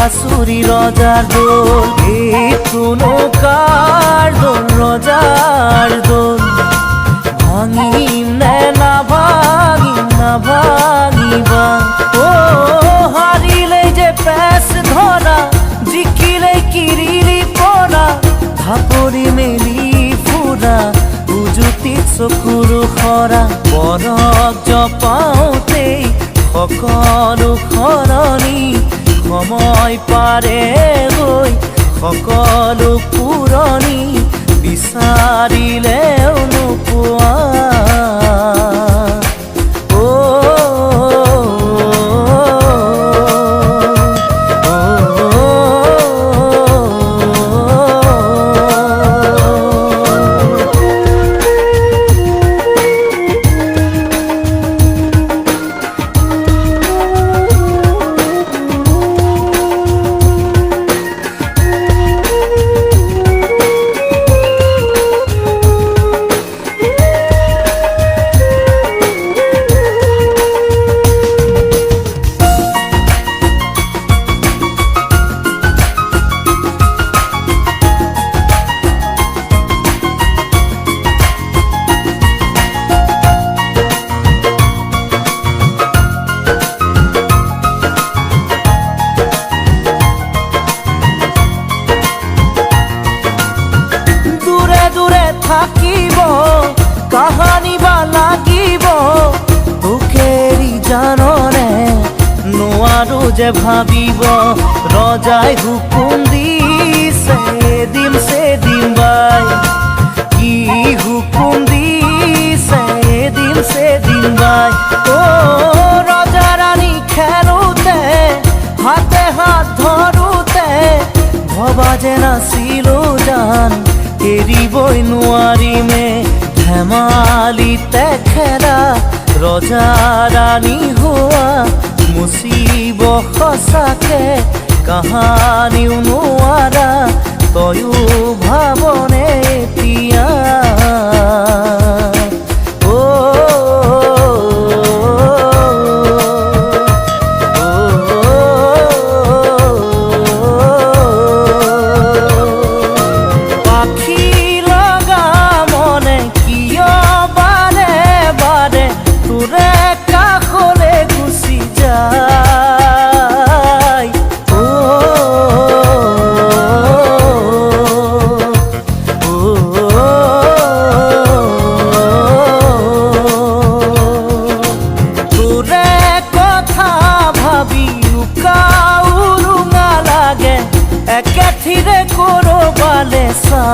Bansuri Roger দোল, একটু নৌকার দোল Roger দোল। ভাঙিম না ভাঙিবা, ও হারিলে যে প্যাস ধরা, জিকিলে কিরিলি পরা, ভাপরি মেলি ফুরা, উজুতি চকুৰু খৰা। বৰক জপাওঁতেই সকলো সলনি, সময় পাৰে গৈ সকলো পুৰণি, বিচাৰিলেও নোপোৱা। থাকিব কাহানি বা লাগিব, তোকেৰি জাননে নোৱাৰো যে ভাবিব। ৰজাই হুকুম দিছে এদিন সেদিন বাই, কি হুকুম দিছে এদিন সেদিন বাই। ও ৰজা ৰাণী খেলোতে হাতে হাত ধৰোতে, ভবা যে নাছিলো জান এৰিবই নোৱাৰিমে। ধেমালিতে খেলা ৰজা ৰাণী হোৱা, মুচিব সঁচাকে কাহানিও নোৱাৰা। তয়ো ভাবনে এতিয়া একে থিরে করো বালে সা।